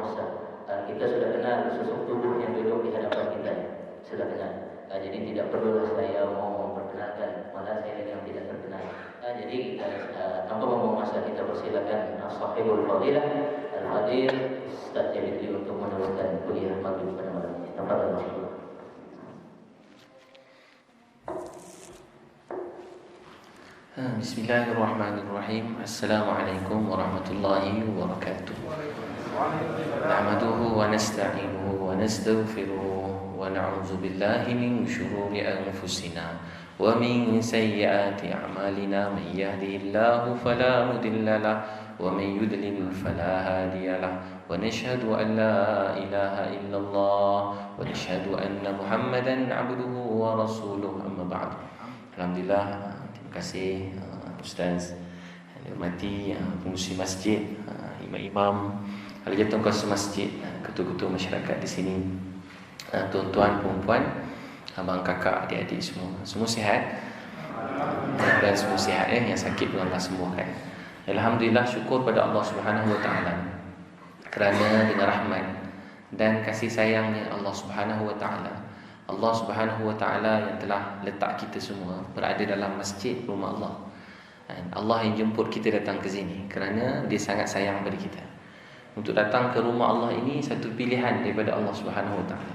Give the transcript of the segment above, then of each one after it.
puasa. Kita sudah kenal sosok tubuh yang duduk di hadapan kita, sudah kenal. Jadi tidak perlulah saya mau memperkenalkan, malah saya yang tidak terkenal. Jadi kita tanpa membuang masa kita persilakan sahibul fadilah Al-Fadil Ustaz Jalili untuk meneruskan kuliah maghrib pada malam ini. Tafadhal Mas. Bismillahirrahmanirrahim. Assalamualaikum warahmatullahi wabarakatuh. Nahmaduhu wa nasta'inuhu wa nastaghfiruh wa na'udzu billahi min shururi anfusina wa min sayyiati a'malina. Man yahdihillahu fala mudilla lahu wa man yudlil fala hadiya lahu. Wa nashhadu an la ilaha illallah wa nashhadu anna Muhammadan 'abduhu wa rasuluh. Amma ba'd. Alhamdulillah, terima kasih Ustaz yang dihormati pengurusi masjid, imam-imam, ahli jabatan kuasa masjid, ketua-ketua masyarakat di sini, tuan-tuan, perempuan, abang kakak, adik-adik semua sihat. Dan semua sihat, yang sakit pun Allah sembuhkan. Alhamdulillah, syukur pada Allah Subhanahu wa taala kerana dengan rahmat dan kasih sayangnya Allah Subhanahu wa taala, Allah Subhanahu wa taala yang telah letak kita semua berada dalam masjid rumah Allah. Allah yang jemput kita datang ke sini kerana Dia sangat sayang pada kita. Untuk datang ke rumah Allah ini satu pilihan daripada Allah Subhanahu wa taala.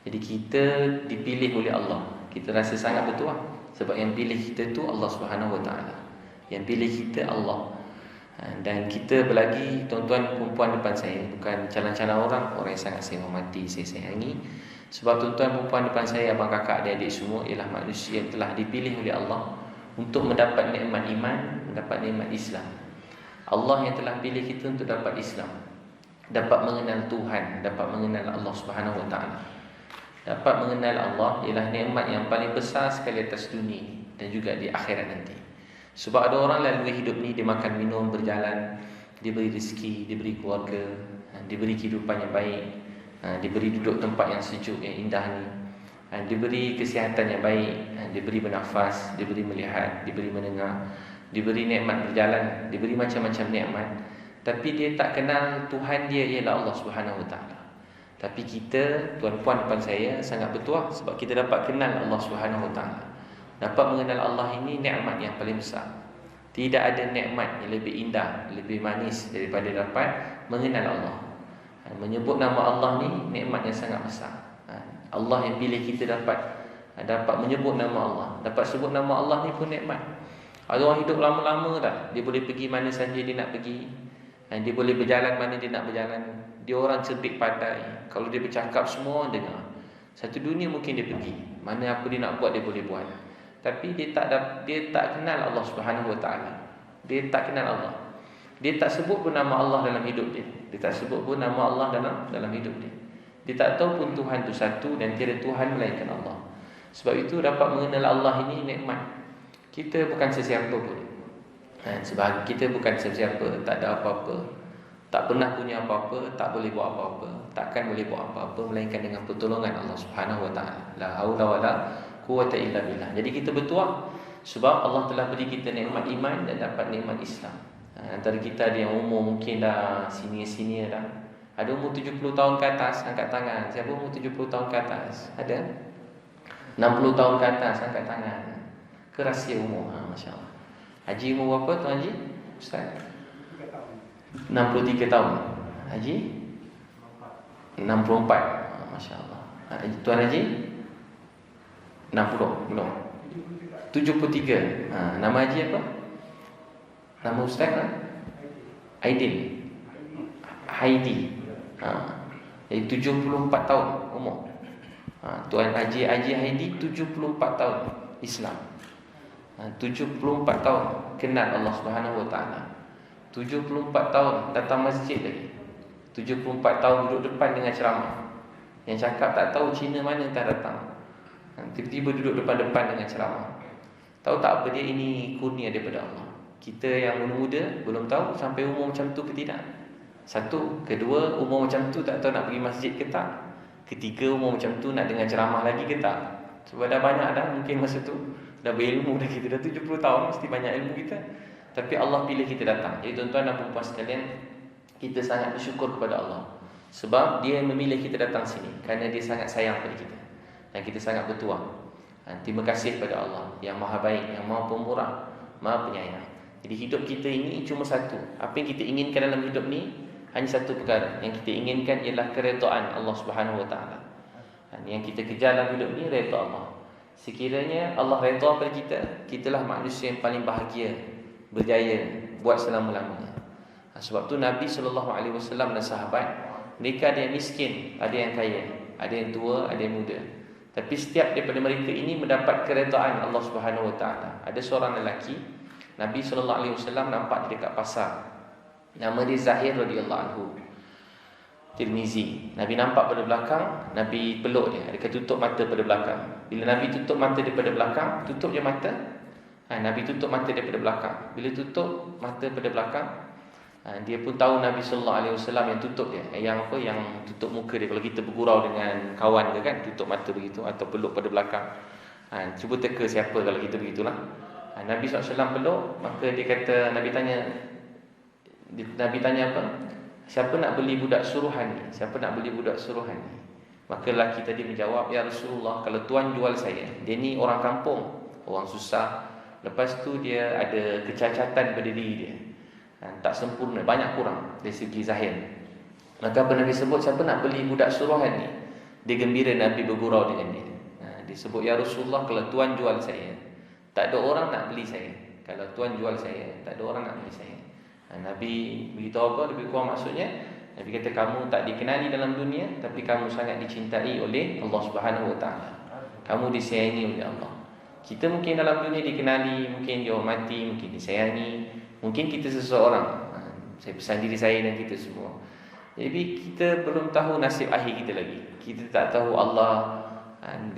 Jadi kita dipilih oleh Allah. Kita rasa sangat bertuah sebab yang pilih kita tu Allah Subhanahu wa taala. Yang pilih kita Allah. Dan kita berlagi tuan-tuan perempuan depan saya bukan calon-calon orang yang sangat saya hormati, saya sayangi. Sebab tuan-tuan perempuan depan saya, abang kakak, adik-adik semua ialah manusia yang telah dipilih oleh Allah untuk mendapat nikmat iman, mendapat nikmat Islam. Allah yang telah pilih kita untuk dapat Islam, dapat mengenal Tuhan, dapat mengenal Allah Subhanahu wa taala. Dapat mengenal Allah ialah nikmat yang paling besar sekali atas dunia dan juga di akhirat nanti. Sebab ada orang lalui hidup ni, dia makan minum berjalan, diberi rezeki, diberi keluarga, diberi kehidupan yang baik, diberi duduk tempat yang sejuk, yang indah ni, diberi kesihatan yang baik, diberi bernafas, diberi melihat, diberi mendengar, diberi nikmat berjalan, diberi macam-macam nikmat. Tapi dia tak kenal Tuhan dia ialah Allah Subhanahu wa taala. Tapi kita, tuan-puan depan saya, sangat bertuah sebab kita dapat kenal Allah Subhanahu wa taala. Dapat mengenal Allah ini nikmat yang paling besar. Tidak ada nikmat yang lebih indah, lebih manis daripada dapat mengenal Allah. Menyebut nama Allah ni nikmat yang sangat besar. Allah yang pilih kita dapat menyebut nama Allah. Dapat sebut nama Allah ni pun nikmat. Ada orang hidup lama-lama dah, dia boleh pergi mana saja dia nak pergi, dia boleh berjalan mana dia nak berjalan. Dia orang cerdik pandai. Kalau dia bercakap semua orang dengar. Satu dunia mungkin dia pergi, mana apa dia nak buat dia boleh buat. Tapi dia tak kenal Allah Subhanahu wa taala. Dia tak kenal Allah. Dia tak sebut pun nama Allah dalam hidup dia. Dia tak sebut pun nama Allah dalam hidup dia. Dia tak tahu pun Tuhan itu satu dan tiada Tuhan melainkan Allah. Sebab itu dapat mengenal Allah ini nikmat. Kita bukan sesiapa pun. Sebab kita bukan sesiapa, tak ada apa-apa, tak pernah punya apa-apa, tak boleh buat apa-apa, takkan boleh buat apa-apa melainkan dengan pertolongan Allah Subhanahu wa taala. La haula wala quwwata illa billah. Jadi kita bertuah sebab Allah telah beri kita nikmat iman dan dapat nikmat Islam. Antara kita ada yang umur mungkin dah senior dah. Ada umur 70 tahun ke atas, angkat tangan. Siapa umur 70 tahun ke atas? Ada? 60 tahun ke atas, angkat tangan. Kerasia umur, masya-Allah. Haji umur berapa Tuan Haji? Ustaz? 63 tahun. Haji? 64. Masya-Allah. Tuan Haji? 60, belum. 73. Nama Haji apa? Nama Ustaz kan? Aidil. Haidi. Jadi 74 tahun umur. Tuan Haji Haidi 74 tahun Islam. 74 tahun kenal Allah Subhanahu wa taala. 74 tahun datang masjid lagi. 74 tahun duduk depan dengan ceramah. Yang cakap tak tahu Cina mana entah datang. Tiba-tiba duduk depan-depan dengan ceramah. Tahu tak apa dia, ini kurnia daripada Allah. Kita yang muda-muda belum tahu sampai umur macam tu ke tidak. Satu, kedua, umur macam tu tak tahu nak pergi masjid ke tak. Ketiga, umur macam tu nak dengar ceramah lagi ke tak. Sebab dah banyak dah mungkin masa tu, dah berilmu dah, kita dah 70 tahun, mesti banyak ilmu kita. Tapi Allah pilih kita datang. Jadi tuan-tuan dan puan-puan sekalian, kita sangat bersyukur kepada Allah. Sebab dia memilih kita datang sini kerana dia sangat sayang pada kita dan kita sangat bertuah. Terima kasih pada Allah yang Maha Baik, yang Maha Pemurah, Maha Penyayang. Jadi hidup kita ini cuma satu. Apa yang kita inginkan dalam hidup ni hanya satu perkara. Yang kita inginkan ialah keredaan Allah Subhanahu Wa Taala. Yang kita kejar dalam hidup ni redha Allah. Sekiranya Allah redha pada kita, kitalah manusia yang paling bahagia, berjaya buat selama-lamanya. Sebab tu Nabi SAW dan sahabat, mereka ada yang miskin, ada yang kaya, ada yang tua, ada yang muda. Tapi setiap daripada mereka ini mendapat keredaan Allah Subhanahu Wa Taala. Ada seorang lelaki, Nabi SAW nampak dia dekat pasar. Nama dia Zahir radhiyallahu anhu, Tirmizi. Nabi nampak pada belakang, Nabi peluk dia. Dia tutup mata pada belakang. Bila Nabi tutup mata daripada belakang, tutup je mata. Nabi tutup mata daripada belakang. Bila tutup mata pada belakang, dia pun tahu Nabi SAW yang tutup dia. Yang tutup muka dia. Kalau kita bergurau dengan kawan ke kan, tutup mata begitu atau peluk pada belakang. Cuba teka siapa kalau kita begitulah. Nabi SAW peluk, maka dia kata, Nabi tanya apa? Siapa nak beli budak suruhan ni? Siapa nak beli budak suruhan ni? Maka lelaki tadi menjawab, ya Rasulullah, kalau tuan jual saya. Dia ni orang kampung, orang susah. Lepas tu dia ada kecacatan pada diri dia, tak sempurna, banyak kurang dari segi zahir. Maka apa Nabi sebut, siapa nak beli budak suruhan ni? Dia gembira Nabi bergurau dengan dia. Dia sebut, ya Rasulullah, kalau tuan jual saya, tak ada orang nak beli saya. Kalau tuan jual saya, tak ada orang nak beli saya. Nabi beritahu apa? Lebih kurang maksudnya, Nabi kata, kamu tak dikenali dalam dunia, tapi kamu sangat dicintai oleh Allah Subhanahu Wa Taala. Kamu disayangi oleh Allah. Kita mungkin dalam dunia dikenali, mungkin dihormati, mungkin disayangi, mungkin kita seseorang. Saya pesan diri saya dan kita semua. Jadi kita belum tahu nasib akhir kita lagi. Kita tak tahu Allah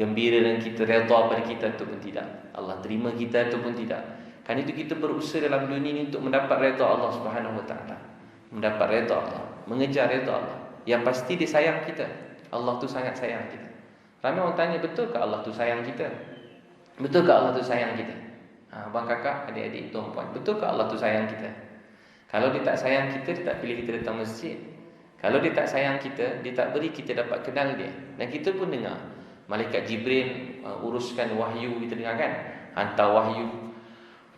gembira dan kita redha pada kita ataupun tidak. Allah terima kita ataupun tidak. Kerana itu kita berusaha dalam dunia ini untuk mendapat redha Allah Subhanahu Wa Taala. Mendapat redha Allah, mengejar redha Allah. Yang pasti dia sayang kita. Allah tu sangat sayang kita. Ramai orang tanya, betul ke Allah tu sayang kita? Betul ke Allah tu sayang kita? Abang kakak, adik-adik, tuan-puan, betul ke Allah tu sayang kita? Kalau dia tak sayang kita, dia tak pilih kita datang masjid. Kalau dia tak sayang kita, dia tak beri kita dapat kenal dia. Dan kita pun dengar Malaikat Jibril uruskan wahyu, kita dengar kan? Hantar wahyu.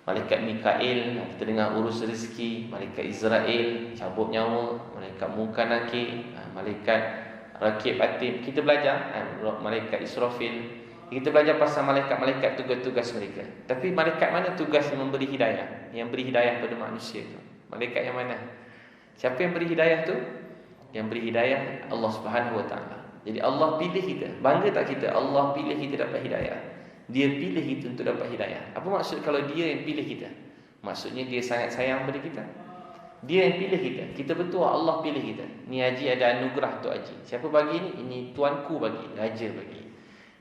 Malaikat Mikail, kita dengar urus rezeki. Malaikat Israel cabut nyawa. Malaikat Munkar Nakir, Malaikat Rakib Atid. Kita belajar Malaikat Israfil. Kita belajar pasal malaikat-malaikat, tugas-tugas mereka. Tapi malaikat mana tugas yang memberi hidayah? Yang beri hidayah pada manusia tu, malaikat yang mana? Siapa yang beri hidayah tu? Yang beri hidayah Allah Subhanahu Wa Taala. Jadi Allah pilih kita. Bangga tak kita? Allah pilih kita dapat hidayah. Dia pilih kita untuk dapat hidayah. Apa maksud kalau dia yang pilih kita? Maksudnya dia sangat sayang pada kita. Dia yang pilih kita. Kita bertuah, Allah pilih kita. Ni Haji ada anugerah Tok Haji. Siapa bagi ni? Ini tuanku bagi, raja bagi.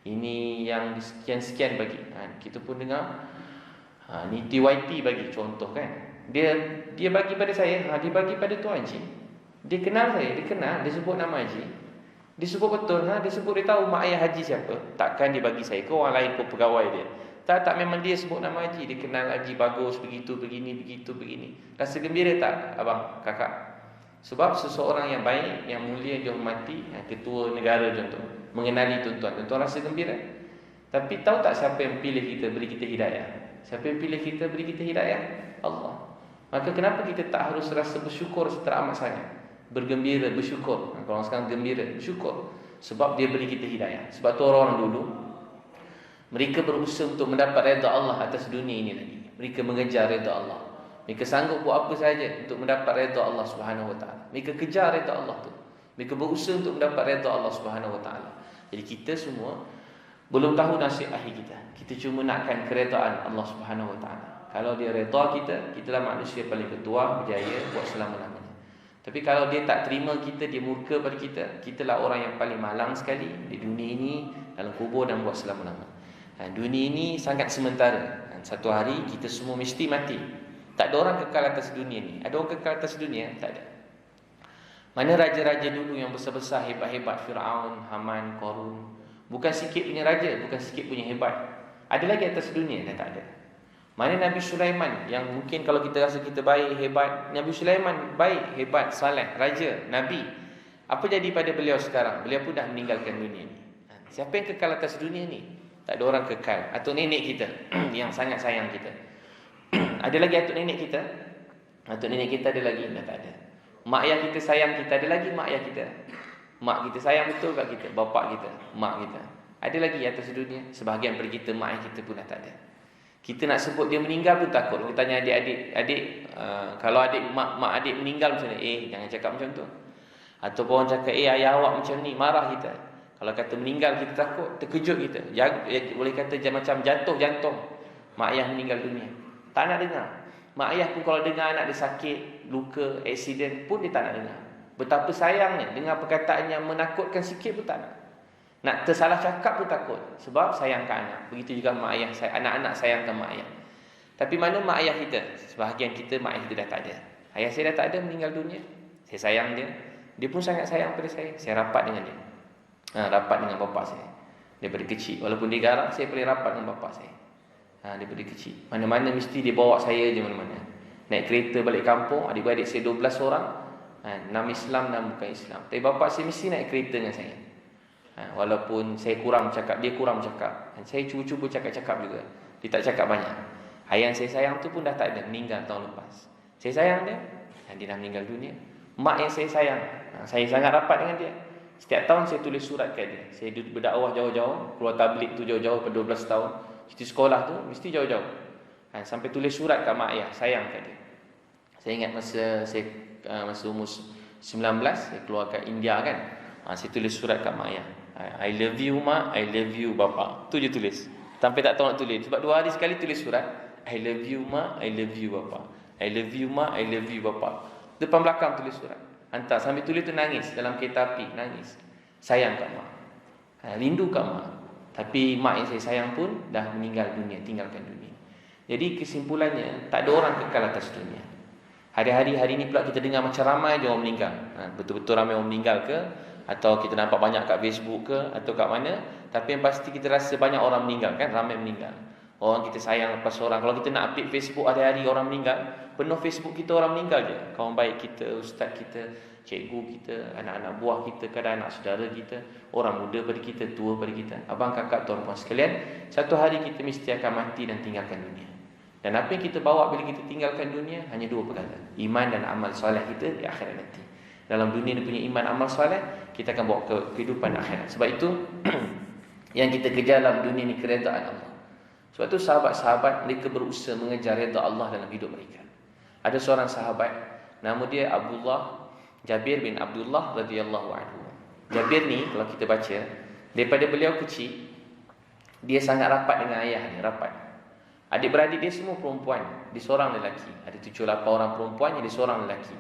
Ini yang sekian-sekian bagi. Kita pun dengar ni TYT bagi contoh kan. Dia bagi pada saya, dia bagi pada Tuan Haji. Dia kenal saya, dia kenal, dia sebut nama Haji. Dia sebut betul, dia sebut, dia tahu mak ayah Haji siapa. Takkan dia bagi saya ke orang lain pun pegawai dia. Tak, memang dia sebut nama Haji. Dia kenal Haji bagus, begitu, begini, begitu, begini. Rasa gembira tak abang, kakak? Sebab seseorang yang baik, yang mulia, dihormati, ketua negara contoh, mengenali tuan-tuan rasa gembira. Tapi tahu tak siapa yang pilih kita, beri kita hidayah? Siapa yang pilih kita, beri kita hidayah? Allah. Maka kenapa kita tak harus rasa bersyukur teramat sangat? Bergembira, bersyukur. Kalau orang sekarang gembira, bersyukur. Sebab dia beri kita hidayah. Sebab tu orang dulu, mereka berusaha untuk mendapat redha Allah atas dunia ini lagi. Mereka mengejar redha Allah. Mereka sanggup buat apa sahaja untuk mendapat redha Allah Subhanahu Wa Taala. Mereka kejar redha Allah tu. Mereka berusaha untuk mendapat redha Allah Subhanahu Wa Taala. Jadi kita semua belum tahu nasib akhir kita. Kita cuma nakkan keredaan Allah Subhanahu Wa Taala. Kalau dia redha kita, kitalah manusia paling bertuah, berjaya buat selama-lamanya. Tapi kalau dia tak terima kita, dia murka pada kita, kitalah orang yang paling malang sekali di dunia ini, dalam kubur dan buat selama-lamanya. Dunia ini sangat sementara. Satu hari kita semua mesti mati. Tak ada orang kekal atas dunia ni. Ada orang kekal atas dunia? Tak ada. Mana raja-raja dulu yang besar-besar, hebat-hebat, Fir'aun, Haman, Qarun, bukan sikit punya raja, bukan sikit punya hebat. Ada lagi atas dunia? Dah tak ada. Mana Nabi Sulaiman, yang mungkin kalau kita rasa kita baik, hebat. Nabi Sulaiman baik, hebat, saleh, raja, Nabi. Apa jadi pada beliau sekarang? Beliau pun dah meninggalkan dunia ni. Siapa yang kekal atas dunia ni? Tak ada orang kekal. Atuk nenek kita yang sangat sayang kita. Ada lagi atuk nenek kita? Atuk nenek kita ada lagi? Dah tak ada. Mak ayah kita sayang kita, ada lagi mak ayah kita? Mak kita sayang betul kat kita, bapak kita, mak kita. Ada lagi atas dunia? Sebahagian daripada kita, mak ayah kita pun dah tak ada. Kita nak sebut dia meninggal pun takut. Kita tanya adik-adik, kalau mak adik meninggal macam ni, jangan cakap macam tu. Ataupun orang cakap, ayah awak macam ni, marah kita. Kalau kata meninggal, kita takut, terkejut kita. Boleh kata macam jatuh jantung. Mak ayah meninggal dunia, tak nak dengar. Mak ayah pun kalau dengar anak dia sakit, luka, aksiden pun dia tak nak dengar. Betapa sayangnya, dengar perkataan yang menakutkan sikit pun tak nak. Nak tersalah cakap pun takut. Sebab sayangkan anak. Begitu juga mak ayah, anak-anak sayangkan mak ayah. Tapi mana mak ayah kita? Sebahagian kita, mak ayah kita dah tak ada. Ayah saya dah tak ada, meninggal dunia. Saya sayang dia. Dia pun sangat sayang pada saya. Saya rapat dengan dia. Rapat dengan bapa saya daripada kecil. Walaupun dia garang, saya paling rapat dengan bapa saya. Daripada kecil, mana-mana mesti dia bawa saya je mana-mana. Naik kereta balik kampung, adik-beradik saya 12 orang. Nama Islam dan bukan Islam. Tapi bapa saya mesti naik kereta dengan saya. Walaupun saya kurang cakap, dia kurang cakap. Saya cuba-cuba cakap-cakap juga. Dia tak cakap banyak. Ayah saya sayang tu pun dah tak ada, meninggal tahun lepas. Saya sayang dia, dia dah meninggal dunia. Mak yang saya sayang, saya sangat rapat dengan dia. Setiap tahun saya tulis surat ke dia. Saya berdakwah jauh-jauh, keluar tabligh tu jauh-jauh pada 12 tahun. Cuti sekolah tu mesti jauh-jauh. Sampai tulis surat kat mak ayah, sayang kat dia. Saya ingat masa umur 19 saya keluar kat India kan. Saya tulis surat kat mak ayah. I love you mak, I love you bapa. Tu je tulis. Sampai tak tahu nak tulis. Sebab 2 hari sekali tulis surat. I love you mak, I love you bapa. I love you mak, I love you bapa. Depan belakang tulis surat. Hantar sambil tulis tu nangis dalam kereta api, nangis. Sayang kat mak. Rindu kat mak. Tapi mak yang saya sayang pun dah meninggal dunia, tinggalkan dunia. Jadi kesimpulannya, tak ada orang kekal atas dunia. Hari-hari ni pula kita dengar macam ramai je orang meninggal. Betul-betul ramai orang meninggal ke? Atau kita nampak banyak kat Facebook ke? Atau kat mana? Tapi yang pasti kita rasa banyak orang meninggal kan? Ramai meninggal. Orang kita sayang lepas orang. Kalau kita nak update Facebook hari-hari orang meninggal, penuh Facebook kita orang meninggal je. Kawan baik kita, ustaz kita, cikgu kita, anak-anak buah kita, kadang anak saudara kita, orang muda pada kita, tua pada kita, abang, kakak, tuan, puan sekalian. Satu hari kita mesti akan mati dan tinggalkan dunia. Dan apa yang kita bawa bila kita tinggalkan dunia? Hanya 2 perkara. Iman dan amal soleh kita di akhirat nanti. Dalam dunia ni punya iman, amal soleh, kita akan bawa ke kehidupan akhirat. Sebab itu yang kita kejar dalam dunia ni keredaan Allah. Sebab tu sahabat-sahabat mereka berusaha mengejar redha Allah dalam hidup mereka. Ada seorang sahabat, nama dia Jabir bin Abdullah radhiyallahu anhu. Jabir ni kalau kita baca, daripada beliau kecil, dia sangat rapat dengan ayahnya, rapat. Adik-beradik dia semua perempuan, dia seorang lelaki. Ada 7-8 orang perempuan, dia seorang lelaki.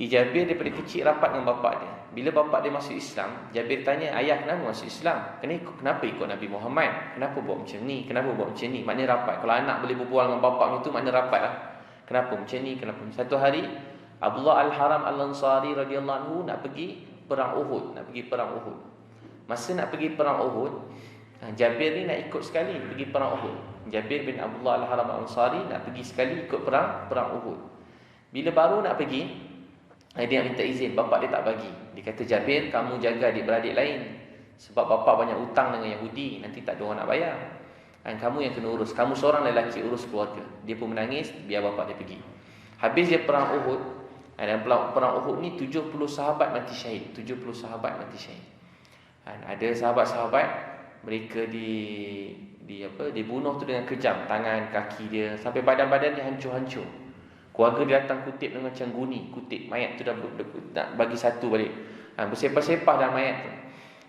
Jabir daripada kecil rapat dengan bapak dia. Bila bapak dia masuk Islam, Jabir tanya, ayah kenapa masuk Islam? Kenapa ikut Nabi Muhammad? Kenapa buat macam ni? Kenapa buat macam ni? Maknanya rapat. Kalau anak boleh berbual dengan bapak macam tu, maknanya rapat lah. Kenapa macam ni? Kenapa? Satu hari Abdullah Al-Haram Al-Ansari radhiyallahu anhu nak pergi perang Uhud, Masa nak pergi perang Uhud, Jabir ni nak ikut sekali pergi perang Uhud. Jabir bin Abdullah Al-Haram Al-Ansari nak pergi sekali ikut perang Uhud. Bila baru nak pergi, dia minta izin, bapak dia tak bagi. Dia kata, Jabir, kamu jaga adik-beradik lain. Sebab bapak banyak hutang dengan Yahudi, nanti tak ada orang nak bayar. Dan kamu yang kena urus. Kamu seorang lelaki, urus keluarga. Dia pun menangis, biar bapak dia pergi. Habis dia perang Uhud. Dan perang Uhud ni 70 sahabat mati syahid. 70 sahabat mati syahid. Dan ada sahabat-sahabat, mereka dibunuh tu dengan kejam. Tangan, kaki dia, sampai badan-badan dia hancur-hancur. Keluarga dia datang kutip dengan macam guni, kutip mayat tu dah nak bagi satu balik. Bersepah-sepah dalam mayat tu.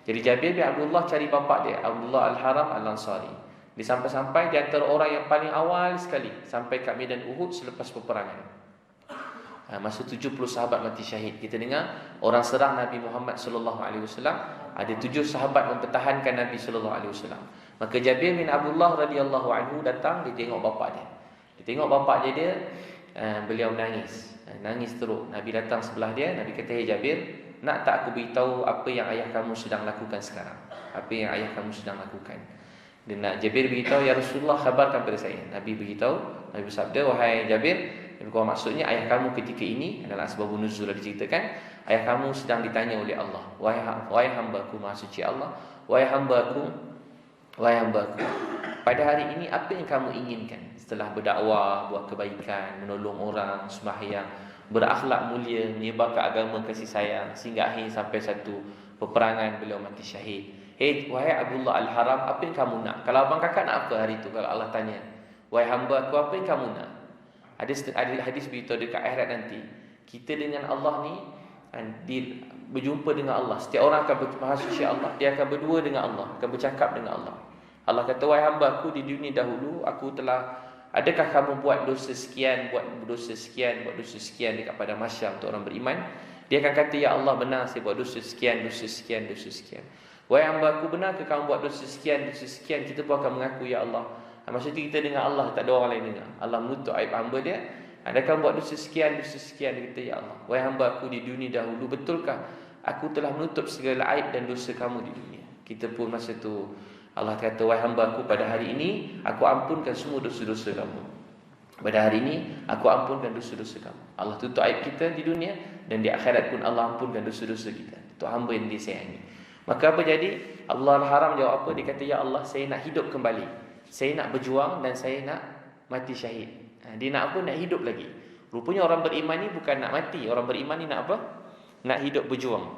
Jadi Jabir bin Abdullah cari bapak dia, Abdullah Al-Haram Al-Ansari. Dia sampai-sampai di antara orang yang paling awal sekali sampai kat medan Uhud selepas peperangan. Masa 70 sahabat mati syahid, kita dengar orang serang Nabi Muhammad sallallahu alaihi wasallam, ada 7 sahabat mempertahankan Nabi sallallahu alaihi wasallam. Maka Jabir bin Abdullah radhiyallahu anhu datang, dia tengok bapak dia. Dia tengok bapak dia, beliau nangis teruk. Nabi datang sebelah dia, Nabi kata, "Hey Jabir, nak tak aku beritahu apa yang ayah kamu sedang lakukan sekarang? Apa yang ayah kamu sedang lakukan?" Dia nak Jabir beritahu, ya Rasulullah khabarkan pada saya. Nabi beritahu, Nabi bersabda, wahai Jabir, maksudnya ayah kamu ketika ini adalah sebab nuzul diceritakan, ayah kamu sedang ditanya oleh Allah. Wahai hamba-Ku maha suci Allah, wahai hamba-Ku, pada hari ini apa yang kamu inginkan? Setelah berdakwah, buat kebaikan, menolong orang, sembahyang, berakhlak mulia, menyebarkan agama kasih sayang, sehingga akhir sampai satu peperangan beliau mati syahid. Wahai Abdullah Al-Haram, apa yang kamu nak? Kalau abang kakak nak apa hari itu? Kalau Allah tanya, wahai hamba Aku, apa yang kamu nak? Ada hadis beritahu dekat akhirat nanti, kita dengan Allah ni berjumpa dengan Allah. Setiap orang akan bermaha suci Allah, dia akan berdua dengan Allah, akan bercakap dengan Allah. Allah kata, wahai hamba Aku, di dunia dahulu Aku telah, adakah kamu buat dosa sekian, buat dosa sekian dekat pada masyarakat untuk orang beriman? Dia akan kata, ya Allah, benar saya buat dosa sekian. Wahai hamba Aku, benar ke kamu buat dosa sekian? Kita pun akan mengaku, ya Allah. Maksudnya kita dengan Allah, tak ada orang lain dengar. Allah menutup aib hamba dia. Adakah buat dosa sekian? Dia kata, ya Allah, wahai hamba Aku, di dunia dahulu betulkah Aku telah menutup segala aib dan dosa kamu di dunia? Kita pun masa tu Allah kata, wahai hamba Aku, pada hari ini Aku ampunkan semua dosa-dosa kamu. Pada hari ini Aku ampunkan dosa-dosa kamu. Allah tutup aib kita di dunia, dan di akhirat pun Allah ampunkan dosa-dosa kita. Itu hamba yang disayangi. Maka apa jadi? Allah Al-Haram jawab apa? Dia kata, ya Allah, saya nak hidup kembali. Saya nak berjuang dan saya nak mati syahid. Dia nak apa? Nak hidup lagi. Rupanya orang beriman ni bukan nak mati. Orang beriman ni nak apa? Nak hidup berjuang.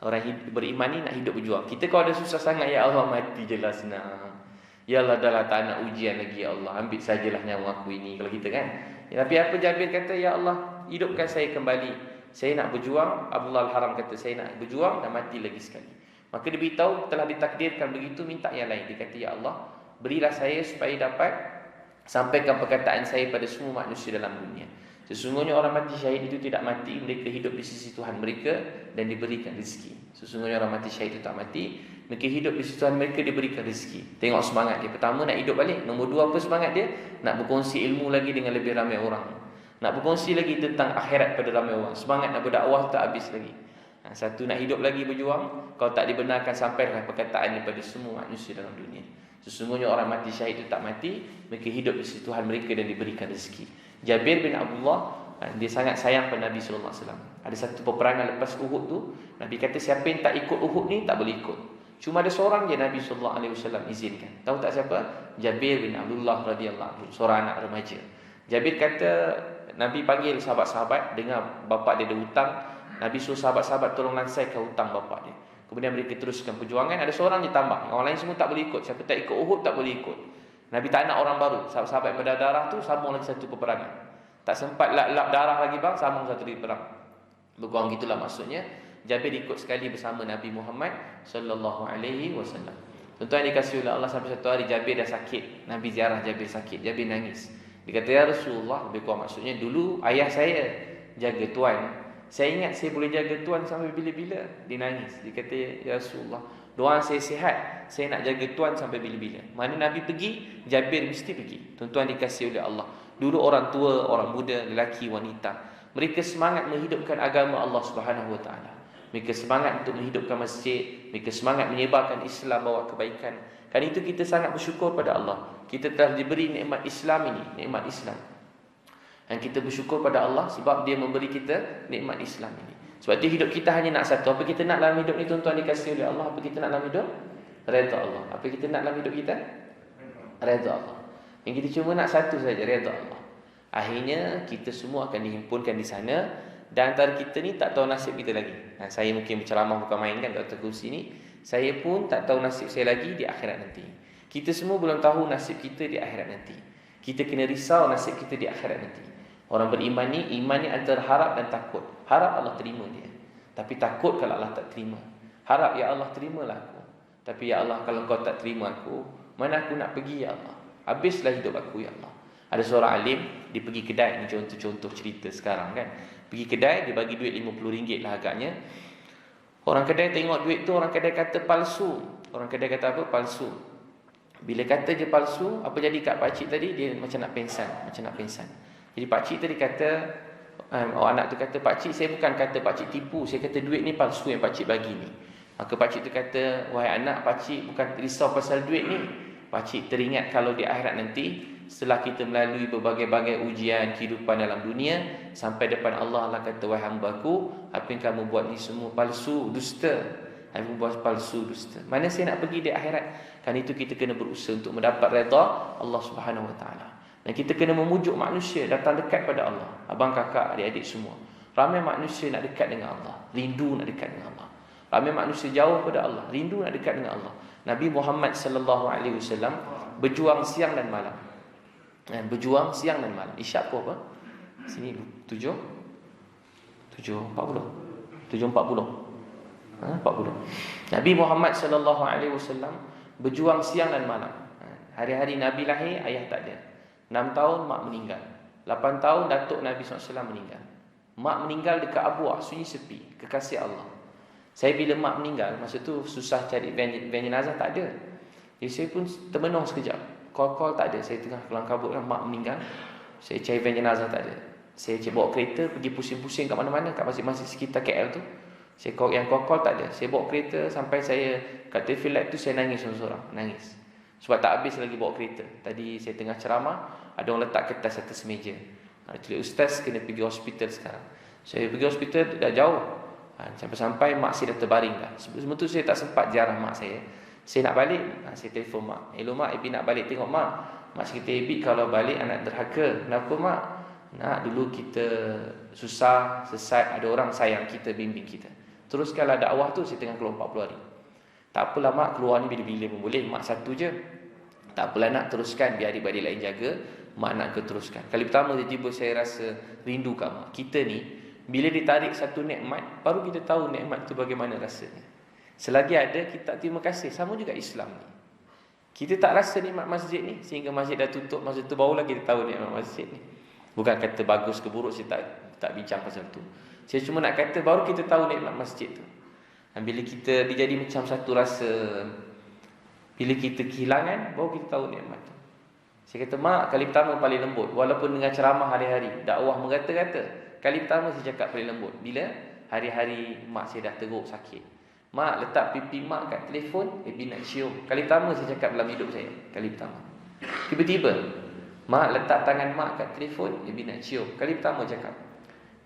Orang beriman ni nak hidup berjuang. Kita kalau ada susah sangat, ya Allah, mati je lah senang. Ya Allah, dah lah tak nak ujian lagi, ya Allah, ambil sajalah nyawa aku ini. Kalau kita kan. Tapi apa Jabir kata, ya Allah, hidupkan saya kembali. Saya nak berjuang. Abdullah Al-Haram kata, saya nak berjuang dan mati lagi sekali. Maka dia beritahu, telah ditakdirkan begitu, minta yang lain. Dia kata, ya Allah, berilah saya supaya dapat sampaikan perkataan saya pada semua manusia dalam dunia. Sesungguhnya orang mati syahid itu tidak mati, mereka hidup di sisi Tuhan mereka dan diberikan rezeki. Sesungguhnya orang mati syahid itu tak mati, mereka hidup di sisi Tuhan mereka, diberikan rezeki. Tengok semangat dia. Pertama, nak hidup balik. Nombor dua, apa semangat dia? Nak berkongsi ilmu lagi dengan lebih ramai orang. Nak berkongsi lagi tentang akhirat pada ramai orang. Semangat nak berdakwah tak habis lagi. Satu, nak hidup lagi berjuang. Kalau tak dibenarkan, sampaikan perkataan ini pada semua manusia dalam dunia. Sesungguhnya orang mati syahid itu tak mati, mereka hidup di sisi Tuhan mereka dan diberikan rezeki. Jabir bin Abdullah, dia sangat sayang pada Nabi SAW. Ada satu peperangan lepas Uhud tu, Nabi kata, siapa yang tak ikut Uhud ni tak boleh ikut. Cuma ada seorang je Nabi SAW izinkan. Tahu tak siapa? Jabir bin Abdullah radhiyallahu anhu, seorang anak remaja. Jabir kata, Nabi panggil sahabat-sahabat, dengar bapak dia ada hutang. Nabi suruh sahabat-sahabat tolong lansaikan hutang bapak dia. Kemudian mereka teruskan perjuangan. Ada seorang ditambah, orang lain semua tak boleh ikut. Siapa tak ikut Uhud tak boleh ikut. Nabi tak nak orang baru. Sahabat-sahabat yang berdarah tu sambung lagi satu peperangan. Tak sempat lap darah lagi bang, sambung satu lagi perang. Berkurang gitulah maksudnya. Jabir ikut sekali bersama Nabi Muhammad sallallahu alaihi wasallam. Tuan-tuan dikasihi oleh Allah, sampai satu hari Jabir dah sakit. Nabi ziarah Jabir sakit. Jabir nangis. Dia kata, ya Rasulullah, lebih kurang maksudnya, dulu ayah saya jaga tuan. Saya ingat saya boleh jaga tuan sampai bila-bila. Dia nangis. Dia kata, ya Rasulullah, doa saya sihat. Saya nak jaga tuan sampai bila-bila. Mana Nabi pergi, Jabir mesti pergi. Tuan-tuan dikasihi oleh Allah. Dulu orang tua, orang muda, lelaki, wanita, mereka semangat menghidupkan agama Allah Subhanahu Wa Taala. Mereka semangat untuk menghidupkan masjid. Mereka semangat menyebarkan Islam, bawa kebaikan. Kan itu kita sangat bersyukur pada Allah. Kita telah diberi nikmat Islam ini, nikmat Islam. Dan kita bersyukur pada Allah sebab dia memberi kita nikmat Islam ini. Sebab itu hidup kita hanya nak satu. Apa kita nak dalam hidup ni, tuan-tuan dikasihi oleh Allah? Apa kita nak dalam hidup? Redha Allah. Apa kita nak dalam hidup kita? Redha Allah. Yang kita cuma nak satu saja, redha Allah. Akhirnya kita semua akan dihimpunkan di sana. Dan antara kita ni tak tahu nasib kita lagi. Saya mungkin berceramah bukan main kan, Dr. Kursi ni. Saya pun tak tahu nasib saya lagi di akhirat nanti. Kita semua belum tahu nasib kita di akhirat nanti. Kita kena risau nasib kita di akhirat nanti. Orang beriman ni, iman ni antara harap dan takut. Harap Allah terima dia, tapi takut kalau Allah tak terima. Harap, ya Allah terimalah aku, tapi ya Allah kalau kau tak terima aku, mana aku nak pergi ya Allah? Habislah hidup aku ya Allah. Ada seorang alim, dia pergi kedai. Ini contoh-contoh cerita sekarang kan. Pergi kedai, dia bagi duit RM50 lah agaknya. Orang kedai tengok duit tu, orang kedai kata palsu. Orang kedai kata apa? Palsu. Bila kata je palsu, apa jadi kat pakcik tadi? Dia macam nak pengsan. Jadi pakcik tadi kata, anak tu kata, pakcik saya bukan kata pakcik tipu, saya kata duit ni palsu yang pakcik bagi ni. Maka pakcik tu kata, wahai anak, pakcik bukan risau pasal duit ni. Pakcik teringat kalau di akhirat nanti, setelah kita melalui berbagai-bagai ujian kehidupan dalam dunia, sampai depan Allah, Allah kata, wahai hamba-Ku, apa yang kamu buat ni semua palsu, dusta. Kamu buat palsu, dusta. Mana saya nak pergi di akhirat? Kan itu kita kena berusaha untuk mendapat redha Allah Subhanahu Wa Taala. Dan kita kena memujuk manusia datang dekat pada Allah. Abang, kakak, adik-adik semua. Ramai manusia nak dekat dengan Allah, rindu nak dekat dengan Allah. Ramai manusia jauh pada Allah, rindu nak dekat dengan Allah. Nabi Muhammad sallallahu alaihi wasallam berjuang siang dan malam. Berjuang siang dan malam. Isyak pukul apa? Sini 7:40. 40. Nabi Muhammad sallallahu alaihi wasallam berjuang siang dan malam. Hari-hari Nabi lahir, ayah tak ada. 6 tahun mak meninggal. 8 tahun datuk Nabi SAW meninggal. Mak meninggal dekat Abuak, sunyi sepi, kekasih Allah. Saya bila mak meninggal, masa tu susah cari van jenazah, tak ada. Jadi saya pun termenung sekejap. Call tak ada. Saya tengah kelang kabut kan, mak meninggal. Saya cari van jenazah, tak ada. Saya bawa kereta pergi pusing-pusing kat mana-mana, kat masjid-masjid sekitar KL tu. Saya call tak ada. Saya bawa kereta sampai saya kat Traffic Light tu, saya nangis seorang-seorang, nangis. Sebab tak habis lagi bawa kereta. Tadi saya tengah ceramah, ada orang letak kertas atas meja. Tulis, ustaz kena pergi hospital sekarang. Saya pergi hospital dah jauh. Sampai-sampai mak saya dah terbaring dah. Sebelum tu saya tak sempat ziarah mak saya. Saya nak balik, saya telefon mak. Hello mak, Ebi nak balik tengok mak. Mak saya kata, Ebi kalau balik anak derhaka. Kenapa mak? Nak dulu kita susah, sesat, ada orang sayang kita, bimbing kita. Teruskanlah dakwah tu, saya tengah keluar 40 hari. Tak apalah mak, keluar ni bila-bila pun boleh. Mak satu je. Tak apalah nak, teruskan, biar adik-adik lain jaga. Mak nak teruskan. Kali pertama tiba-tiba saya rasa rindu kat mak. Kita ni, bila ditarik satu nikmat, baru kita tahu nikmat tu bagaimana rasanya. Selagi ada, kita tak terima kasih. Sama juga Islam ni. Kita tak rasa nikmat masjid ni, sehingga masjid dah tutup. Masa tu barulah kita tahu nikmat masjid ni. Bukan kata bagus ke buruk, saya tak bincang pasal tu. Saya cuma nak kata, baru kita tahu nikmat masjid tu. Dan bila kita dia jadi macam satu rasa, bila kita kehilangan, baru kita tahu nikmat tu. Saya kata, mak, kali pertama paling lembut. Walaupun dengan ceramah hari-hari, dakwah mengata-kata, kali pertama saya cakap paling lembut. Bila hari-hari mak saya dah teruk sakit. Mak, letak pipi mak kat telefon, Ebi nak cium. Kali pertama saya cakap dalam hidup saya. Kali pertama. Tiba-tiba, mak, letak tangan mak kat telefon, Ebi nak cium. Kali pertama cakap.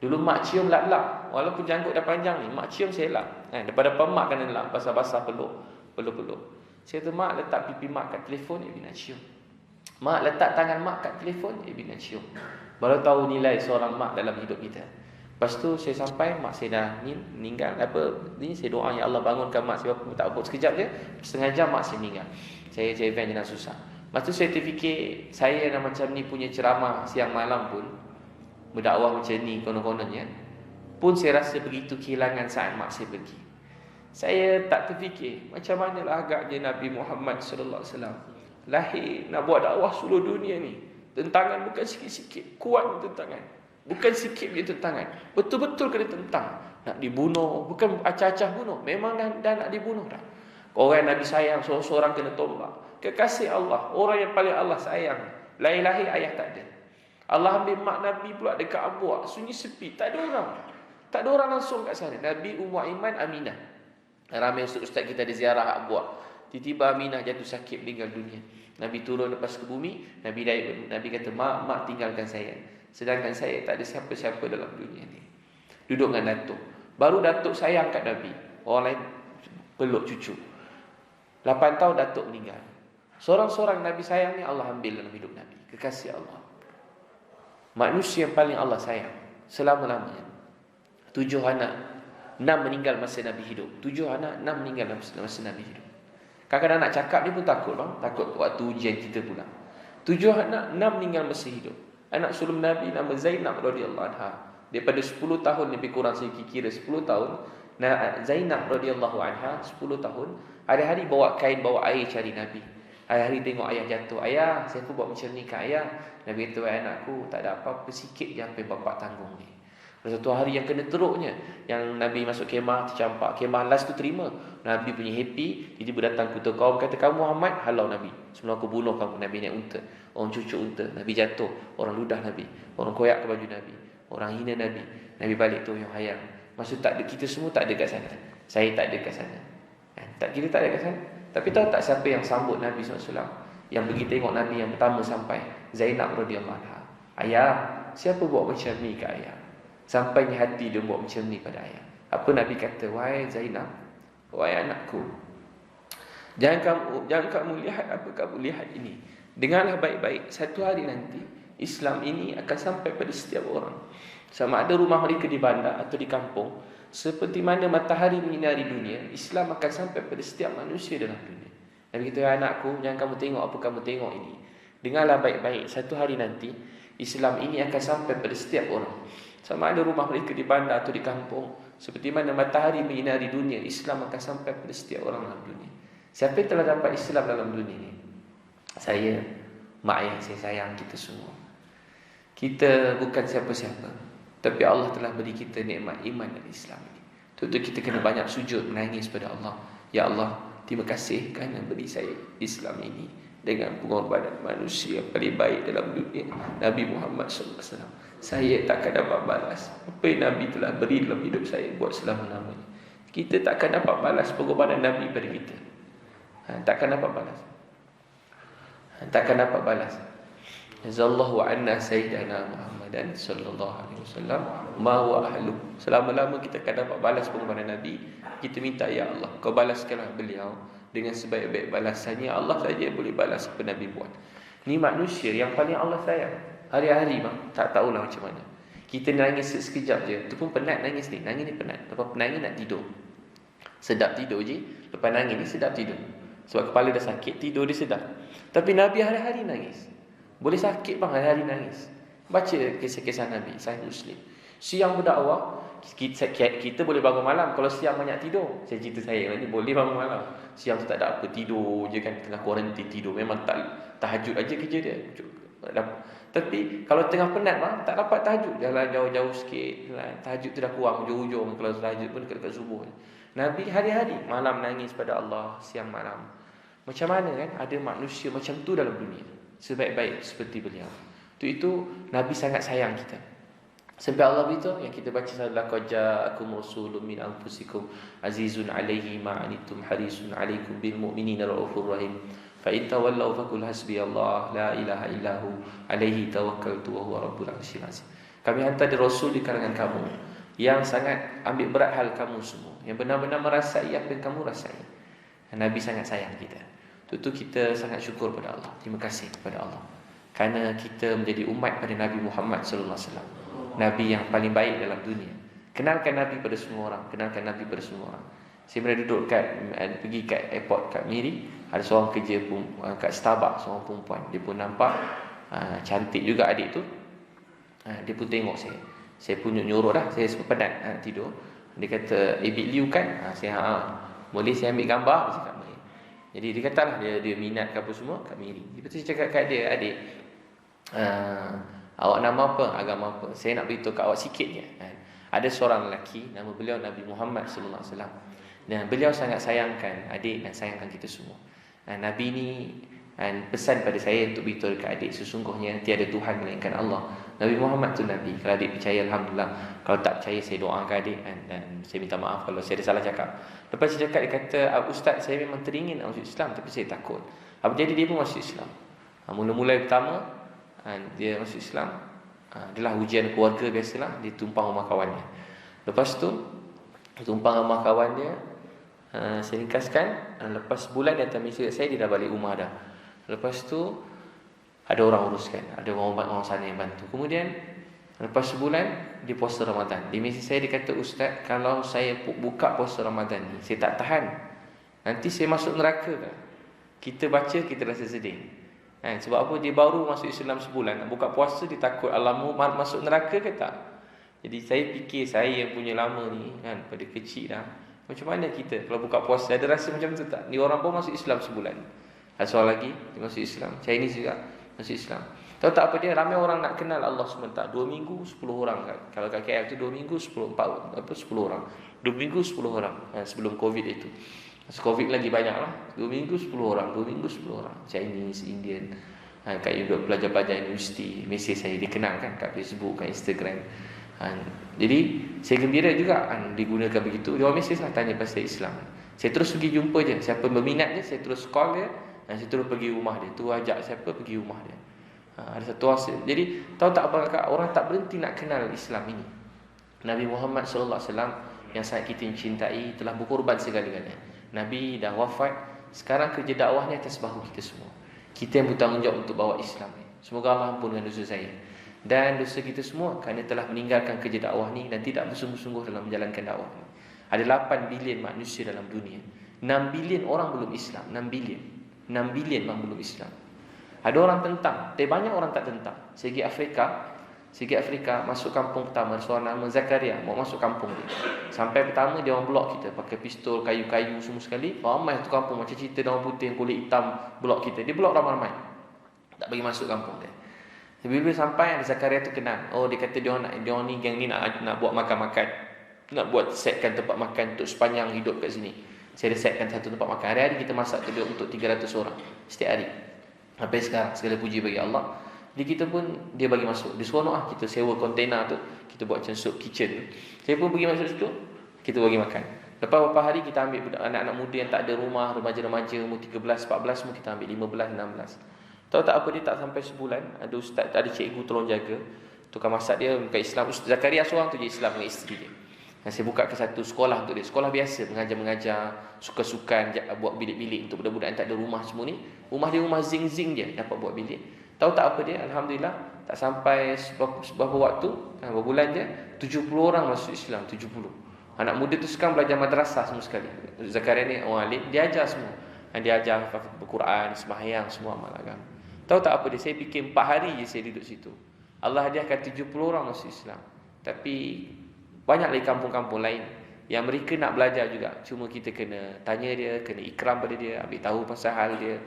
Dulu mak cium lap-lap. Walaupun janggut dah panjang ni, mak cium saya lap. Depan-depan mak kena lap, basah-basah peluk. Saya kata, mak, letak pipi mak kat telefon, Ebi nak cium. Mak, letak tangan mak kat telefon, Ebi nak cium. Baru tahu nilai seorang mak dalam hidup kita. Lepas tu saya sampai, mak saya dah meninggal. Ni saya doa, ya Allah bangunkan mak saya. Tak apa, sekejap je, setengah jam mak saya meninggal. Saya cari van jenazah susah. Lepas tu saya terfikir, saya yang macam ni punya ceramah siang malam pun, berdakwah macam ni konon-kononnya, pun saya rasa begitu kehilangan saat mak saya pergi. Saya tak terfikir macam manalah agaknya Nabi Muhammad sallallahu alaihi wasallam lahir nak buat dakwah seluruh dunia ni. Tentangan bukan sikit-sikit, kuat tentangan. Bukan sikit punya tentangan. Betul-betul kena tentang. Nak dibunuh, bukan acah-acah bunuh. Memang dah nak dibunuh dah. Orang Nabi sayang, seorang kena tombak. Kekasih Allah, orang yang paling Allah sayang. Lahir-lahir ayah tak ada. Allah ambil mak Nabi pula dekat Abuak, sunyi sepi, tak ada orang. Tak ada orang langsung kat sana. Nabi, Ummu Aiman, Aminah. Ramai ustaz kita ada ziarah Abuak. Tiba-tiba Aminah jatuh sakit, meninggal dunia. Nabi turun lepas ke bumi, Nabi kata, mak tinggalkan saya. Sedangkan saya tak ada siapa-siapa dalam dunia ni. Duduk dengan datuk. Baru datuk sayang kat Nabi. Orang lain peluk cucu. 8 tahun datuk meninggal. Seorang-seorang Nabi sayang ni Allah ambil dalam hidup Nabi. Kekasih Allah. Manusia yang paling Allah sayang selama-lamanya. 7 anak, 6 meninggal masa Nabi hidup. 7 anak, 6 meninggal masa Nabi hidup. Kadang-kadang nak cakap dia pun takut bang. Takut waktu ujian kita pula. 7 anak, 6 meninggal masa hidup. Anak sulung Nabi nama Zainab radhiyallahu anha. Daripada 10 tahun, lebih kurang saya kira 10 tahun. Zainab radhiyallahu anha 10 tahun. Hari-hari bawa kain, bawa air cari Nabi. Hari-hari tengok ayah jatuh. Ayah, saya pun buat macam ni kat ayah. Nabi kata, anakku, tak ada apa-apa, sikit je apa yang bapak tanggung ni. Satu hari yang kena teruknya, yang Nabi masuk kemah, tercampak. Kemah last tu terima. Nabi punya happy. Tiba-tiba datang kutu kaum, kata, kamu Muhammad, halau Nabi. Sebelum aku bunuh kamu. Nabi naik unta. Orang cucuk unta. Nabi jatuh. Orang ludah Nabi. Orang koyak ke baju Nabi. Orang hina Nabi. Nabi balik tu yang hayang. Maksud tak ada, kita semua tak ada kat sana. Saya tak ada kat sana. Kita tak ada kat sana. Tapi tahu tak siapa yang sambut Nabi SAW? yang pergi tengok Nabi yang pertama sampai, Zainab radhiyallahu anha. Ayah, siapa buat macam ni ke ayah? Sampainya hati dia buat macam ni pada ayah. Apa Nabi kata? Wahai Zainab, wahai anakku, jangan kamu lihat apa kamu lihat ini. Dengarlah baik-baik, satu hari nanti Islam ini akan sampai pada setiap orang. Sama ada rumah mereka di bandar atau di kampung, seperti mana matahari menyinari dunia, Islam akan sampai pada setiap manusia dalam dunia. Nabi kata, ya anakku, jangan kamu tengok apa kamu tengok ini. Dengarlah baik-baik, satu hari nanti Islam ini akan sampai pada setiap orang. Sama ada rumah mereka di bandar atau di kampung, seperti mana matahari menyinari dunia, Islam akan sampai pada setiap orang dalam dunia. Siapa yang telah dapat Islam dalam dunia ini? Saya, mak ayah saya sayang kita semua. Kita bukan siapa-siapa, tapi Allah telah beri kita nikmat iman dan Islam ini. Tentu kita kena banyak sujud, menangis pada Allah. Ya Allah, terima kasih kerana beri saya Islam ini dengan pengorbanan manusia yang paling baik dalam dunia, Nabi Muhammad SAW. Saya takkan dapat balas apa yang Nabi telah beri dalam hidup saya buat selama-lamanya. Kita takkan dapat balas pengorbanan Nabi pada kita. Takkan dapat balas. Takkan dapat balas. Jazallahu anna sayyidana Muhammadan sallallahu alaihi wasallam ma huwa ahlu. Selama-lama kita akan dapat balas pengorbanan Nabi. Kita minta, ya Allah, kau balaskanlah beliau dengan sebaik-baik balasannya. Allah saja boleh balas apa Nabi buat. Ni manusia yang paling Allah sayang. Hari-hari bang, tak tahulah macam mana. Kita nangis sekejap je, tu pun penat nangis ni. Nangis ni penat. Lepas penangis nak tidur, sedap tidur je. Lepas nangis ni sedap tidur. Sebab kepala dah sakit, tidur dia sedap. Tapi Nabi hari-hari nangis. Boleh sakit bang, hari-hari nangis. Baca kisah-kisah Nabi, Sahih Muslim. Siang berdakwah, kita boleh bangun malam. Kalau siang banyak tidur, saya cerita saya ni, boleh bangun malam. Siang tu tak ada apa, tidur je kan. Tengah kuarantin tidur, memang tak tahajud aja kerja dia. Tapi kalau tengah penat bang, tak dapat tahajud, jalan jauh-jauh sikit, tahajud tu dah kurang, hujung-hujung. Kalau tahajud pun dekat subuh. Nabi hari-hari, malam nangis pada Allah, siang malam. Macam mana kan ada manusia macam tu dalam dunia, sebaik-baik seperti beliau. Itu Nabi sangat sayang kita. Sampai Allah beritahu yang kita baca, laqad ja'akum rasulun min anfusikum azizun 'alaihi ma 'anittum harisun 'alaikum bil mu'minina raufur rahim. Fa in tawallaw faqul hasbiyallah la ilaha illahu 'alaihi tawakkaltu wa huwa rabbul 'arsyil 'azim. Kami hantar di rasul di kalangan kamu yang sangat ambil berat hal kamu semua, yang benar-benar merasai apa yang kamu rasai. Nabi sangat sayang kita. Tentu kita sangat syukur pada Allah. Terima kasih kepada Allah kerana kita menjadi umat pada Nabi Muhammad sallallahu alaihi wasallam. Nabi yang paling baik dalam dunia. Kenalkan Nabi pada semua orang, kenalkan Nabi pada semua orang. Saya pernah duduk pergi kat airport kat Miri, ada seorang kerja pun kat Starbucks, seorang perempuan. Dia pun nampak cantik juga adik tu. Dia pun tengok saya. Saya pun nyuruh dah, saya penat tidur. Dia kata, Bit Liu kan? Saya boleh saya ambil gambar? Dia cakap boleh. Jadi dia katalah dia minat ke apa semua kat Miri. Lepas tu saya cakap kat dia, adik, awak nama apa? Agama apa? Saya nak beritahu kat awak sikit je. Ada seorang lelaki, nama beliau Nabi Muhammad sallallahu alaihi wasallam. Dan beliau sangat sayangkan adik dan sayangkan kita semua. Nabi ni pesan pada saya untuk beritahu dekat adik, sesungguhnya tiada Tuhan melainkan Allah. Nabi Muhammad tu Nabi. Kalau adik percaya, alhamdulillah. Kalau tak percaya, saya doakan adik dan saya minta maaf kalau saya ada salah cakap. Lepas saya cakap, dia kata, Ustaz, saya memang teringin nak masuk Islam, tapi saya takut. Apa jadi dia pun masuk Islam. Mula-mula pertama dia masuk Islam, adalah ujian keluarga biasalah. Dia tumpang rumah kawannya. Lepas tu tumpang rumah kawan dia, saya ringkaskan, lepas bulan dia datang mesej saya, dia dah balik rumah dah. Lepas tu ada orang uruskan, ada orang sana yang bantu. Kemudian lepas sebulan dia puasa Ramadan. Di mesej saya dia kata, Ustaz, kalau saya buka puasa Ramadan ni, saya tak tahan, nanti saya masuk neraka ke? Kita baca, kita rasa sedih. Sebab apa? Dia baru masuk Islam sebulan, nak buka puasa dia takut alamu masuk neraka ke tak? Jadi saya fikir, saya yang punya lama ni kan, pada kecil dah, macam mana kita kalau buka puasa ada rasa macam tu tak? Ni orang pun masuk Islam sebulan, soal lagi dia masuk Islam, Chinese juga masuk Islam. Tahu tak apa dia? Ramai orang nak kenal Allah SWT. 2 minggu 10 orang kan. Kalau kat KL tu 2 minggu 10 orang. 2 minggu 10 orang sebelum Covid itu. Masa Covid lagi banyak lah. 2 minggu 10 orang, 2 minggu 10 orang. Chinese, Indian, kat pelajar-pelajar universiti, mesej saya dikenal kan kat Facebook, kat Instagram. Jadi saya gembira juga digunakan begitu. Dia mesej lah tanya pasal Islam. Saya terus pergi jumpa je. Siapa berminat je, saya terus call dia. Dan saya terus pergi rumah dia. Tu ajak siapa pergi rumah dia. Ada satu hasil. Jadi tahu tak apa, orang tak berhenti nak kenal Islam ini. Nabi Muhammad sallallahu alaihi wasallam yang sangat kita cintai telah berkorban segala-galanya. Nabi dah wafat. Sekarang kerja dakwah ni atas bahu kita semua. Kita yang bertanggungjawab untuk bawa Islam ni. Semoga Allah ampunkan dosa saya dan dosa kita semua kerana telah meninggalkan kerja dakwah ni dan tidak bersungguh-sungguh dalam menjalankan dakwah ni. Ada 8 bilion manusia dalam dunia. 6 bilion orang belum Islam. 6 bilion. 6 bilion orang belum Islam. Ada orang tentang, tapi banyak orang tak tentang. Segi Afrika masuk kampung pertama, seorang nama Zakaria mau masuk kampung dia. Sampai pertama dia orang blok kita pakai pistol, kayu-kayu semua sekali. Ramai satu kampung macam cerita orang putih yang kulit hitam blok kita. Dia blok ramai-ramai. Tak bagi masuk kampung dia. Bila sampai ada Zakaria tu kenal. Oh, dia kata dia orang ni geng ni nak buat makan-makan. Nak buat setkan tempat makan untuk sepanjang hidup kat sini. Saya ada setkan satu tempat makan. Hari-hari kita masak tu untuk 300 orang setiap hari. Sampai sekarang segala puji bagi Allah. Jadi kita pun dia bagi masuk. Dia seronok kita sewa kontainer tu, kita buat macam soup kitchen. Saya pun pergi masuk situ, kita bagi makan. Lepas beberapa hari kita ambil anak-anak muda yang tak ada rumah, remaja-remaja umur 13, 14 semua kita ambil, 15, 16. Tahu tak apa dia tak sampai sebulan, ada ustaz, ada cikgu tolong jaga. Tukang masak dia bukan Islam. Ustaz Zakaria seorang tu je Islam dengan isteri dia. Dan saya buka ke satu sekolah untuk dia. Sekolah biasa, mengajar-mengajar, suka-sukan, buat bilik-bilik untuk budak-budak yang tak ada rumah semua ni. Rumah dia rumah zing-zing je, dapat buat bilik. Tahu tak apa dia? Alhamdulillah, tak sampai beberapa waktu, beberapa bulan je, 70 orang masuk Islam, 70. Anak muda tu sekarang belajar madrasah semua sekali. Zakaria ni orang alim, dia ajar semua. Dan dia ajar Al-Quran, sembahyang, semua amal agama. Tahu tak apa dia? Saya fikir 4 hari je saya duduk situ. Allah hadiahkan 70 orang masuk Islam. Tapi banyak lagi kampung-kampung lain yang mereka nak belajar juga. Cuma kita kena tanya dia, kena ikram pada dia, ambil tahu pasal hal dia,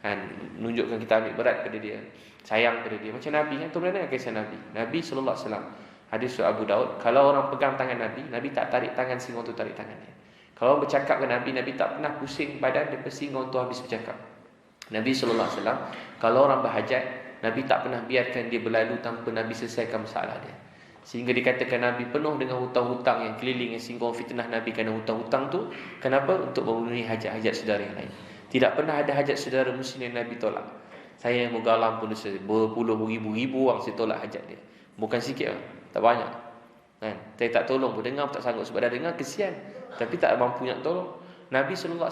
kan, menunjukkan kita ambil berat pada dia, sayang pada dia. Macam Nabi kan, tu benar kisah Nabi. Nabi sallallahu alaihi wasallam, hadis Abu Daud, kalau orang pegang tangan Nabi, Nabi tak tarik tangan sehingga tu tarik tangan dia. Kalau orang bercakap dengan Nabi, Nabi tak pernah pusing badan dia sehingga tu habis bercakap. Nabi sallallahu alaihi wasallam, kalau orang berhajat, Nabi tak pernah biarkan dia berlalu tanpa Nabi selesaikan masalah dia. Sehingga dikatakan Nabi penuh dengan hutang-hutang yang keliling, yang sehingga fitnah Nabi kerana hutang-hutang tu. Kenapa? Untuk memenuhi hajat-hajat saudara yang lain. Tidak pernah ada hajat saudara muslim yang Nabi tolak. Saya moga Allah ampun dosa, berpuluh ribu orang saya tolak hajat dia. Bukan sikit lah, tak banyak kan? Saya tak tolong pun, dengar pun tak sanggup. Sebab dah dengar kesian, tapi tak mampu nak tolong. Nabi SAW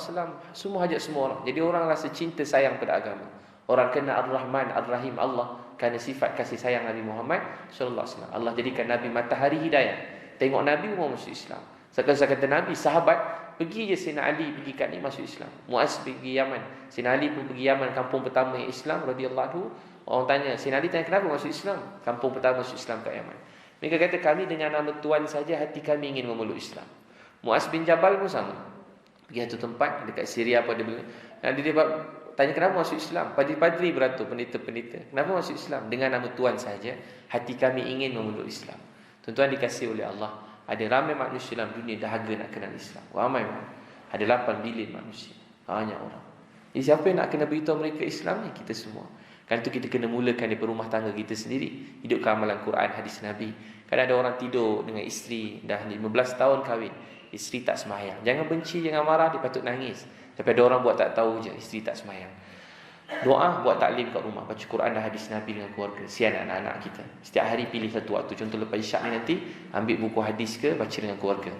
semua hajat semua orang. Jadi orang rasa cinta sayang pada agama. Orang kenal Ar-Rahman, Ar-Rahim Allah kerana sifat kasih sayang Nabi Muhammad SAW. Allah jadikan Nabi matahari hidayah. Tengok Nabi orang masuk Islam. Saya kata Nabi, sahabat pergi je Sayyidina Ali pergi kat ni masuk Islam. Muaz pergi Yaman. Sayyidina Ali pun pergi Yaman, kampung pertama yang Islam radhiyallahu anhu. Orang tanya, Sayyidina Ali tanya kenapa masuk Islam? Kampung pertama masuk Islam kat Yaman. Mereka kata kami dengan nama Tuhan saja hati kami ingin memeluk Islam. Muaz bin Jabal pun sama. Pergi satu tempat dekat Syria apa dia bilang. Dan dia tanya kenapa masuk Islam? Padri-padri beratur, pendeta-pendeta. Kenapa masuk Islam? Dengan nama Tuhan saja hati kami ingin memeluk Islam. Tuan-tuan dikasihi oleh Allah. Ada ramai manusia dalam dunia dahaga nak kenal Islam. Ramai orang. Ada 8 bilion manusia. Banyak orang. Jadi siapa yang nak kena beritahu mereka Islam ni? Kita semua. Kan tu kita kena mulakan daripada rumah tangga kita sendiri. Hidupkan amalan Quran, hadis Nabi. Kadang ada orang tidur dengan isteri dah 15 tahun kahwin, isteri tak sembahyang. Jangan benci, jangan marah, dia patut nangis. Tapi ada orang buat tak tahu je, isteri tak sembahyang. Doa, buat taklim kat rumah, baca Quran dan hadis Nabi dengan keluarga. Sian anak-anak kita. Setiap hari pilih satu waktu. Contoh lepas isyak ni nanti, ambil buku hadis ke, baca dengan keluarga.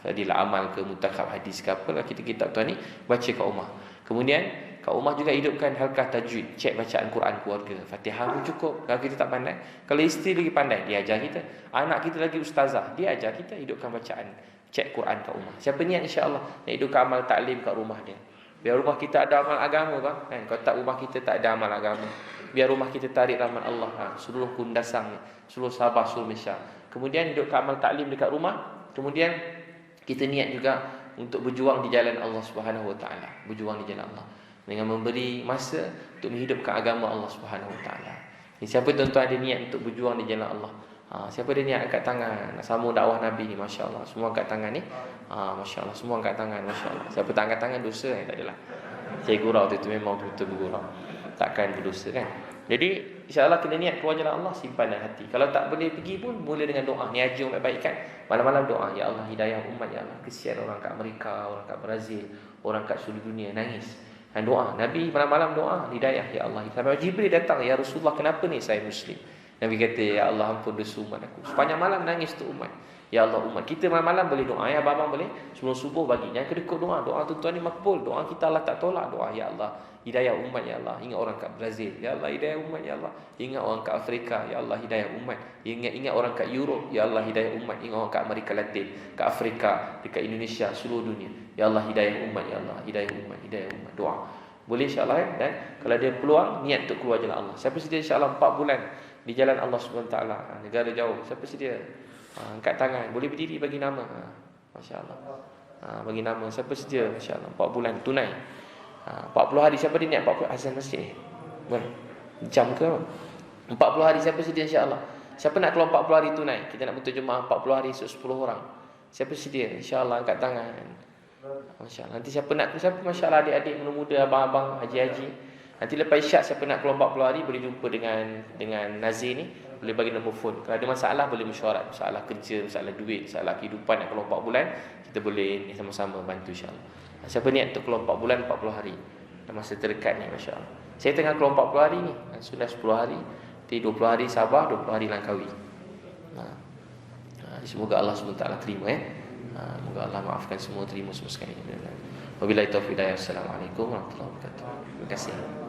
Fadilah amal ke, mutakab hadis ke, apalah kita kitab tuan ni, baca kat rumah. Kemudian kat rumah juga hidupkan halqah tajwid, cek bacaan Quran keluarga. Fatihah pun cukup. Kalau kita tak pandai, kalau isteri lagi pandai, dia ajar kita. Anak kita lagi ustazah, dia ajar kita. Hidupkan bacaan, cek Quran kat rumah. Siapa niat insya-Allah nak hidupkan amal taklim kat rumah dia. Biar rumah kita ada amal agama bang. Kan? Kalau tak rumah kita tak ada amal agama. Biar rumah kita tarik rahmat Allah. Seluruh kundasang, seluruh Sabah, seluruh Malaysia. Kemudian hidupkan amal taklim dekat rumah. Kemudian kita niat juga untuk berjuang di jalan Allah Subhanahu Wa Taala. Berjuang di jalan Allah dengan memberi masa untuk menghidupkan agama Allah Subhanahu Wa Taala. Siapa tuan-tuan ada niat untuk berjuang di jalan Allah? Siapa ada niat angkat tangan nak sambung dakwah Nabi ni, masya-Allah. Semua angkat tangan ni. Masya-Allah, semua angkat tangan, masya-Allah. Siapa tak angkat tangan dosa tak adalah. Saya gurau tu memang betul bergurau. Takkan berdosa kan. Jadi insya-Allah kena niat keluar jalan Allah, simpan dalam hati. Kalau tak boleh pergi pun mula dengan doa. Ni ajar baik-baik kan. Malam-malam doa, ya Allah hidayah umat ya Allah. Kesian orang kat Amerika, orang kat Brazil, orang kat seluruh dunia nangis. Dan doa, Nabi malam-malam doa hidayah, ya Allah. Sampai Jibril datang, ya Rasulullah, kenapa ni saya Muslim? Nabi kata, ya Allah, ampun dosa umat aku. Sepanjang malam nangis tu umat. Ya Allah, umat kita malam-malam boleh doa, ya abang boleh sebelum subuh bagi. Yang kedekut doa, doa tuan-tuan ni makbul. Doa kita Allah tak tolak. Doa, ya Allah, hidayah umat, ya Allah. Ingat orang kat Brazil, ya Allah, hidayah umat, ya Allah. Ingat orang kat Afrika, ya Allah, hidayah umat. Ingat orang kat Europe, ya Allah, hidayah umat. Ingat orang kat Amerika Latin, kat Afrika, dekat Indonesia, seluruh dunia, ya Allah, hidayah umat, ya Allah, hidayah umat, hidayah umat. Doa boleh insya-Allah, dan kalau dia peluang niat untuk keluar jalan Allah. Siapa sedia insya-Allah 4 bulan di jalan Allah Subhanahu taala, negara jauh, siapa sedia? Angkat tangan, boleh berdiri bagi nama. Masya-Allah. Bagi nama siapa sedia insya-Allah 4 bulan tunai. 40 hari siapa dia niat 40 azan masjid ni? Boleh. Jam ke? 40 hari siapa sedia insya-Allah? Siapa nak keluar 40 hari tunai? Kita nak bentuk jemaah 40 hari 10 orang. Siapa sedia? Insya-Allah angkat tangan. Masya-Allah. Nanti siapa nak, siapa masya-Allah adik-adik muda-muda, abang-abang, haji-haji. Nanti lepas isyak siapa nak keluar 40 hari boleh jumpa dengan Nazir ni, boleh bagi nombor telefon. Kalau ada masalah boleh mesyuarat, masalah kerja, masalah duit, masalah kehidupan nak keluar 4 bulan, kita boleh sama-sama bantu insya-Allah. Siapa niat untuk keluar 4 bulan 40 hari dalam masa terdekat ni, masya-Allah. Saya tengah keluar 40 hari ni, sudah 10 hari, nanti 20 hari Sabah, 20 hari Langkawi. Semoga Allah SWT terima Moga Allah maafkan semua, terima semua sekali. Wabillahi taufiq hidayah. Assalamualaikum warahmatullahi wabarakatuh. Terima kasih.